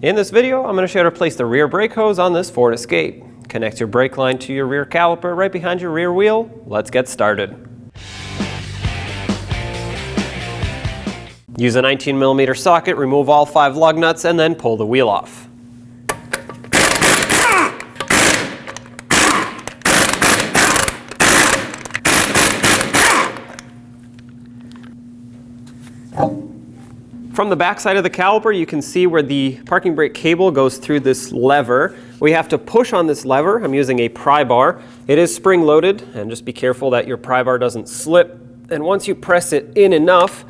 In this video, I'm going to show you how to place the rear brake hose on this Ford Escape. Connect your brake line to your rear caliper right behind your rear wheel. Let's get started. Use a 19mm socket, remove all 5 lug nuts, and then pull the wheel off. From the back side of the caliper, you can see where the parking brake cable goes through this lever. We have to push on this lever. I'm using a pry bar. It is spring loaded, and just be careful that your pry bar doesn't slip. And once you press it in enough,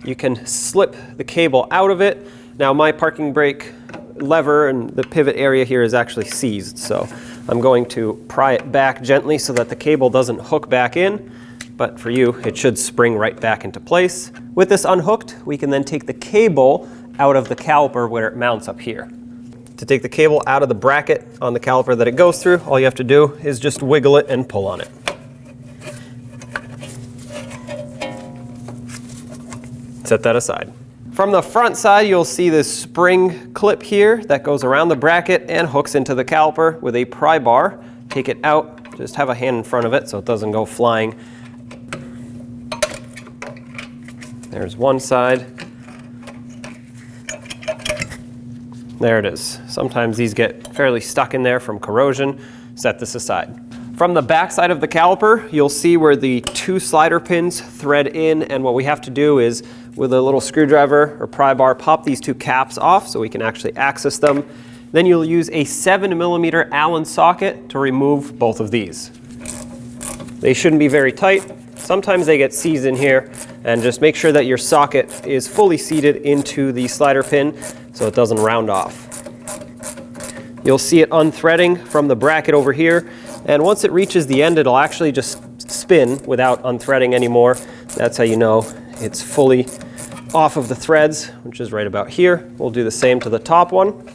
you can slip the cable out of it. Now my parking brake lever and the pivot area here is actually seized, so I'm going to pry it back gently so that the cable doesn't hook back in. But for you, it should spring right back into place. With this unhooked, we can then take the cable out of the caliper where it mounts up here. To take the cable out of the bracket on the caliper that it goes through, all you have to do is just wiggle it and pull on it. Set that aside. From the front side, you'll see this spring clip here that goes around the bracket and hooks into the caliper with a pry bar. Take it out, just have a hand in front of it so it doesn't go flying. There's one side. There it is. Sometimes these get fairly stuck in there from corrosion. Set this aside. From the back side of the caliper, you'll see where the 2 slider pins thread in, and what we have to do is, with a little screwdriver or pry bar, pop these 2 caps off so we can actually access them. Then you'll use a 7mm Allen socket to remove both of these. They shouldn't be very tight. Sometimes they get seized in here, and just make sure that your socket is fully seated into the slider pin so it doesn't round off. You'll see it unthreading from the bracket over here, and once it reaches the end, it'll actually just spin without unthreading anymore. That's how you know it's fully off of the threads, which is right about here. We'll do the same to the top one.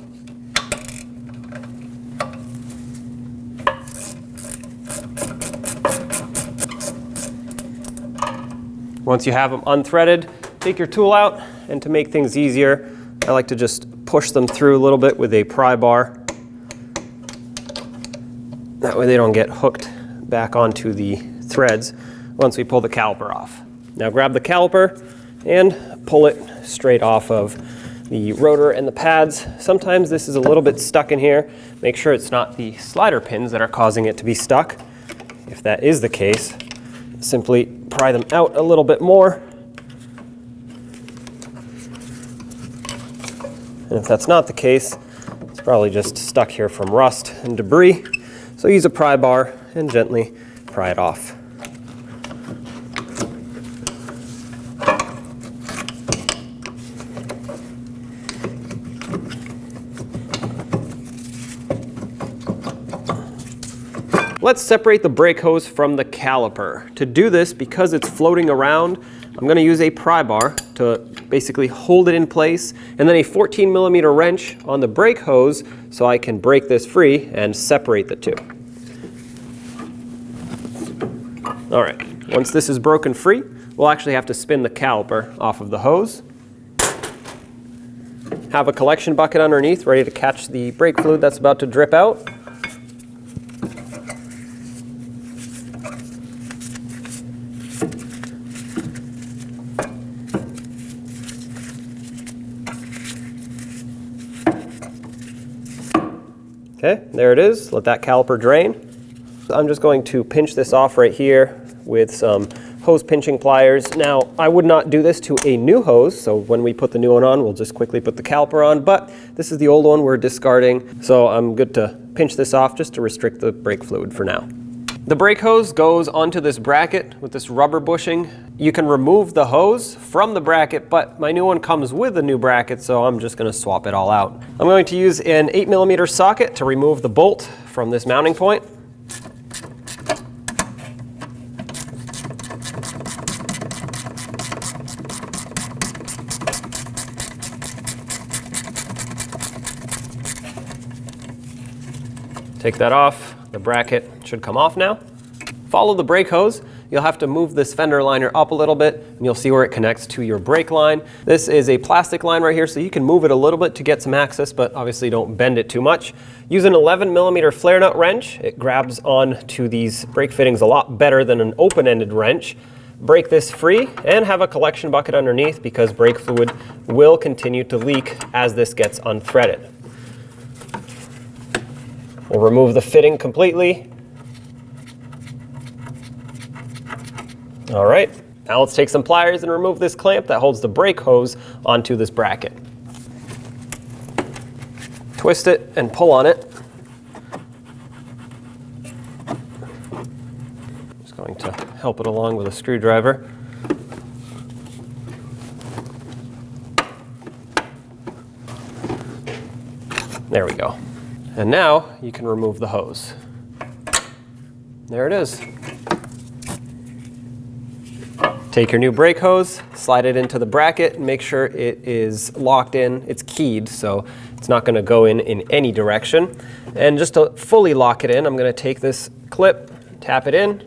Once you have them unthreaded, take your tool out, and to make things easier, I like to just push them through a little bit with a pry bar. That way they don't get hooked back onto the threads once we pull the caliper off. Now grab the caliper and pull it straight off of the rotor and the pads. Sometimes this is a little bit stuck in here. Make sure it's not the slider pins that are causing it to be stuck. If that is the case, simply pry them out a little bit more. And if that's not the case, it's probably just stuck here from rust and debris. So use a pry bar and gently pry it off. Let's separate the brake hose from the caliper. To do this, because it's floating around, I'm going to use a pry bar to basically hold it in place, and then a 14mm wrench on the brake hose so I can break this free and separate the two. All right, once this is broken free, we'll actually have to spin the caliper off of the hose. Have a collection bucket underneath ready to catch the brake fluid that's about to drip out. Okay, there it is. Let that caliper drain. I'm just going to pinch this off right here with some hose pinching pliers. Now, I would not do this to a new hose, so when we put the new one on, we'll just quickly put the caliper on, but this is the old one we're discarding, so I'm good to pinch this off just to restrict the brake fluid for now. The brake hose goes onto this bracket with this rubber bushing. You can remove the hose from the bracket, but my new one comes with a new bracket, so I'm just going to swap it all out. I'm going to use an 8mm socket to remove the bolt from this mounting point. Take that off. The bracket should come off now. Follow the brake hose. you'll have to move this fender liner up a little bit, and you'll see where it connects to your brake line. This is a plastic line right here, so you can move it a little bit to get some access, but obviously don't bend it too much. Use an 11mm flare nut wrench. It grabs on to these brake fittings a lot better than an open-ended wrench. Break this free and have a collection bucket underneath because brake fluid will continue to leak as this gets unthreaded. We'll remove the fitting completely. All right, now let's take some pliers and remove this clamp that holds the brake hose onto this bracket. Twist it and pull on it. Just going to help it along with a screwdriver. There we go. And now you can remove the hose. There it is. Take your new brake hose, slide it into the bracket, and make sure it is locked in. It's keyed, so it's not going to go in any direction. And just to fully lock it in, I'm going to take this clip, tap it in.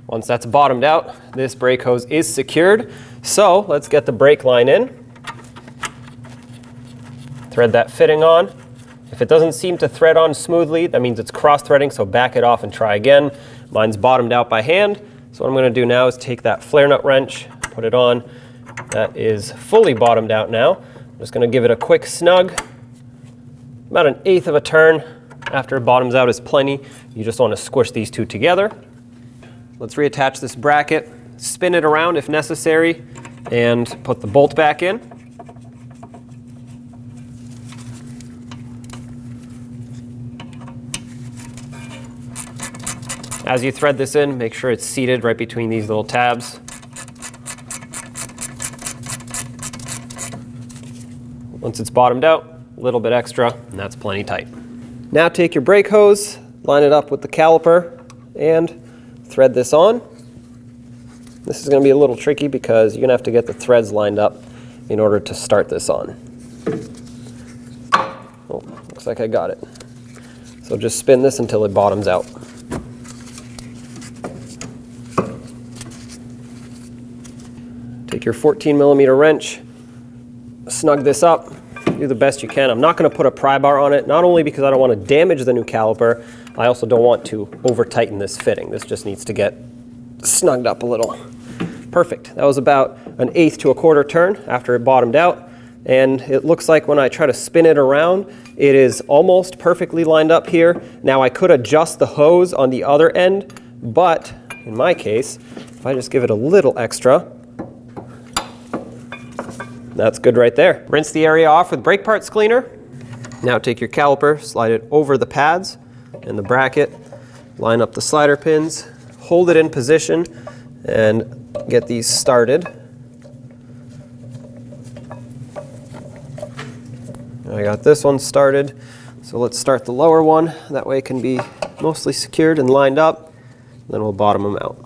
Once that's bottomed out, this brake hose is secured. So let's get the brake line in. Thread that fitting on. If it doesn't seem to thread on smoothly, that means it's cross-threading, so back it off and try again. Mine's bottomed out by hand. So what I'm going to do now is take that flare nut wrench, put it on. That is fully bottomed out now. I'm just going to give it a quick snug. About 1/8 of a turn after it bottoms out is plenty. You just want to squish these two together. Let's reattach this bracket, spin it around if necessary, and put the bolt back in. As you thread this in, make sure it's seated right between these little tabs. Once it's bottomed out, a little bit extra, and that's plenty tight. Now take your brake hose, line it up with the caliper, and thread this on. This is going to be a little tricky because you're going to have to get the threads lined up in order to start this on. Oh, looks like I got it. So just spin this until it bottoms out. Take your 14mm wrench, snug this up, do the best you can. I'm not going to put a pry bar on it, not only because I don't want to damage the new caliper, I also don't want to over-tighten this fitting. This just needs to get snugged up a little. Perfect. That was about 1/8 to 1/4 turn after it bottomed out. And it looks like when I try to spin it around, it is almost perfectly lined up here. Now I could adjust the hose on the other end, but in my case, if I just give it a little extra, that's good right there. Rinse the area off with brake parts cleaner. Now take your caliper, slide it over the pads and the bracket, line up the slider pins, hold it in position, and get these started. I got this one started, so let's start the lower one. That way it can be mostly secured and lined up. Then we'll bottom them out.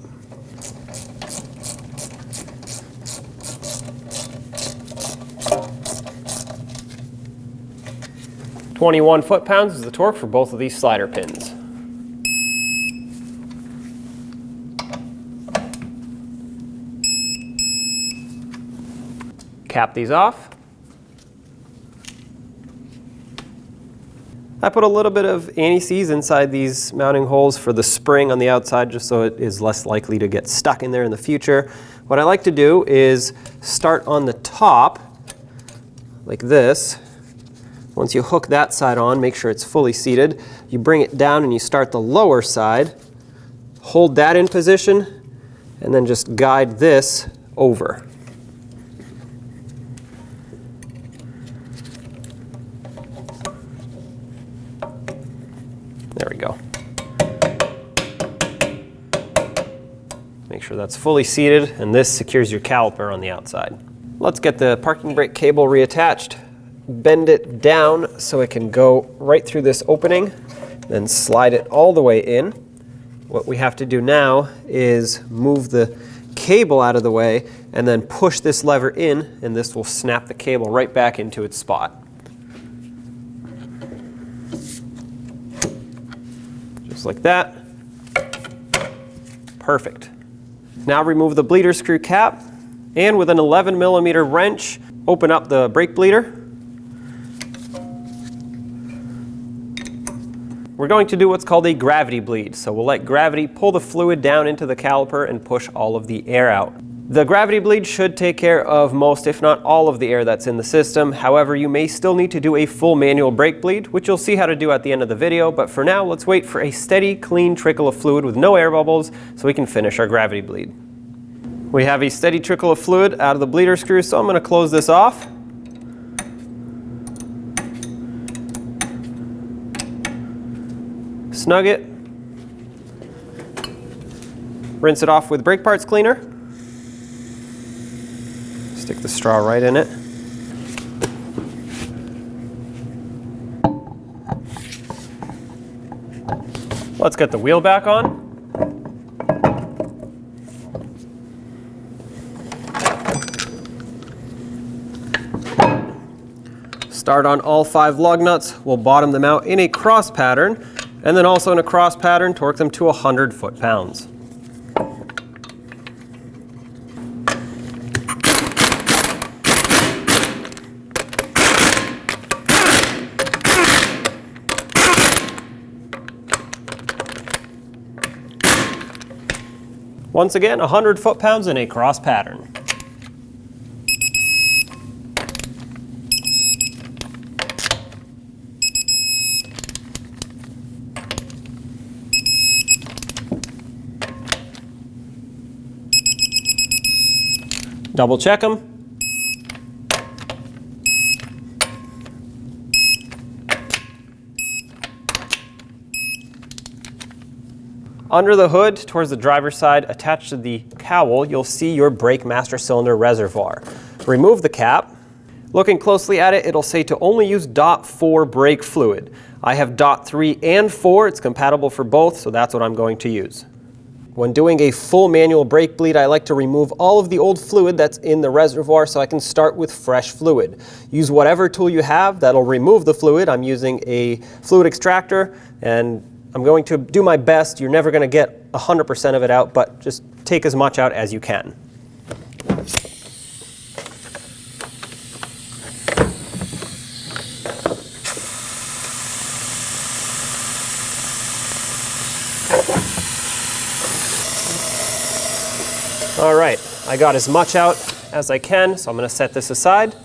.21 foot-pounds is the torque for both of these slider pins. Cap these off. I put a little bit of anti-seize inside these mounting holes for the spring on the outside just so it is less likely to get stuck in there in the future. What I like to do is start on the top like this. Once you hook that side on, make sure it's fully seated. You bring it down and you start the lower side. Hold that in position and then just guide this over. There we go. Make sure that's fully seated, and this secures your caliper on the outside. Let's get the parking brake cable reattached. Bend it down so it can go right through this opening, then slide it all the way in. What we have to do now is move the cable out of the way and then push this lever in, and this will snap the cable right back into its spot. Just like that. Perfect. Now remove the bleeder screw cap, and with an 11mm wrench, open up the brake bleeder. We're going to do what's called a gravity bleed, so we'll let gravity pull the fluid down into the caliper and push all of the air out. The gravity bleed should take care of most, if not all, of the air that's in the system. However, you may still need to do a full manual brake bleed, which you'll see how to do at the end of the video, but for now, let's wait for a steady, clean trickle of fluid with no air bubbles so we can finish our gravity bleed. We have a steady trickle of fluid out of the bleeder screw, so I'm going to close this off. Snug it. Rinse it off with brake parts cleaner. Stick the straw right in it. Let's get the wheel back on. Start on all 5 lug nuts. We'll bottom them out in a cross pattern, and then also in a cross pattern, torque them to 100 foot-pounds. Once again, 100 foot-pounds in a cross pattern. Double check them. Under the hood, towards the driver's side, attached to the cowl, you'll see your brake master cylinder reservoir. Remove the cap. Looking closely at it, it'll say to only use DOT4 brake fluid. I have DOT3 and 4. It's compatible for both, so that's what I'm going to use. When doing a full manual brake bleed, I like to remove all of the old fluid that's in the reservoir so I can start with fresh fluid. Use whatever tool you have that'll remove the fluid. I'm using a fluid extractor, and I'm going to do my best. You're never going to get 100% of it out, but just take as much out as you can. All right, I got as much out as I can, so I'm going to set this aside.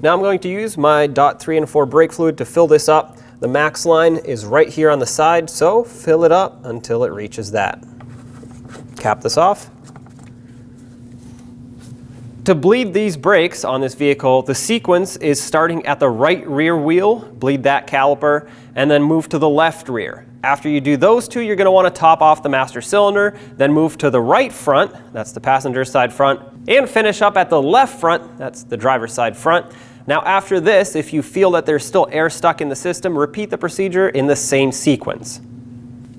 Now I'm going to use my DOT3 and 4 brake fluid to fill this up. The max line is right here on the side, so fill it up until it reaches that. Cap this off. To bleed these brakes on this vehicle, the sequence is starting at the right rear wheel, bleed that caliper, and then move to the left rear. After you do those two, you're going to want to top off the master cylinder, then move to the right front, that's the passenger side front, and finish up at the left front, that's the driver's side front. Now after this, if you feel that there's still air stuck in the system, repeat the procedure in the same sequence.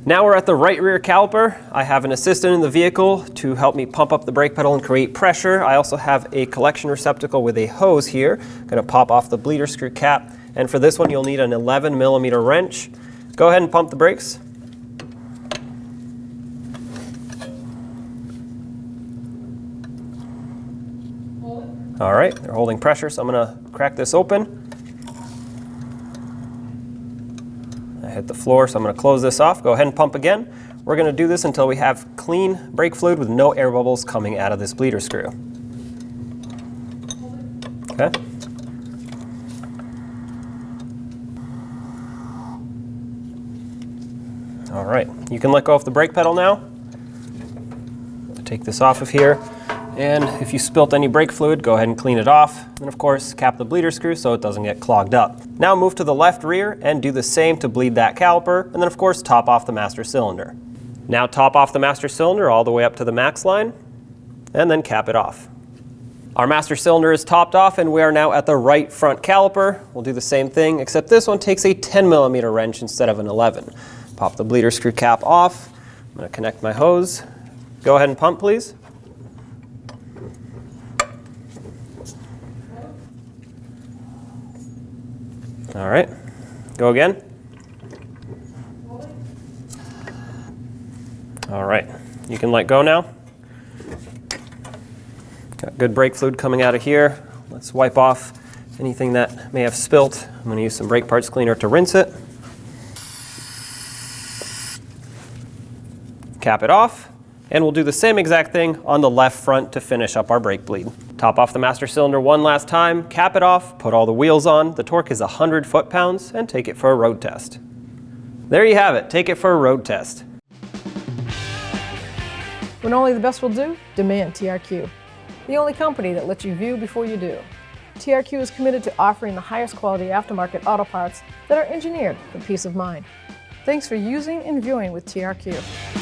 Now we're at the right rear caliper. I have an assistant in the vehicle to help me pump up the brake pedal and create pressure. I also have a collection receptacle with a hose here. I'm going to pop off the bleeder screw cap, and for this one you'll need an 11mm wrench. Go ahead and pump the brakes. All right, they're holding pressure, so I'm going to crack this open. I hit the floor, so I'm going to close this off. Go ahead and pump again. We're going to do this until we have clean brake fluid with no air bubbles coming out of this bleeder screw. Okay. All right, you can let go of the brake pedal now. Take this off of here, and if you spilt any brake fluid, go ahead and clean it off. And of course, cap the bleeder screw so it doesn't get clogged up. Now move to the left rear and do the same to bleed that caliper, and then of course top off the master cylinder. Now top off the master cylinder all the way up to the max line, and then cap it off. Our master cylinder is topped off, and we are now at the right front caliper. We'll do the same thing, except this one takes a 10mm wrench instead of an 11. Pop the bleeder screw cap off. I'm going to connect my hose. Go ahead and pump, please. All right, go again. All right, you can let go now. Got good brake fluid coming out of here. Let's wipe off anything that may have spilt. I'm going to use some brake parts cleaner to rinse it. Cap it off, and we'll do the same exact thing on the left front to finish up our brake bleed. Top off the master cylinder one last time, cap it off, put all the wheels on. The torque is 100 foot-pounds, and take it for a road test. There you have it, take it for a road test. When only the best will do, demand TRQ. The only company that lets you view before you do. TRQ is committed to offering the highest quality aftermarket auto parts that are engineered for peace of mind. Thanks for using and viewing with TRQ.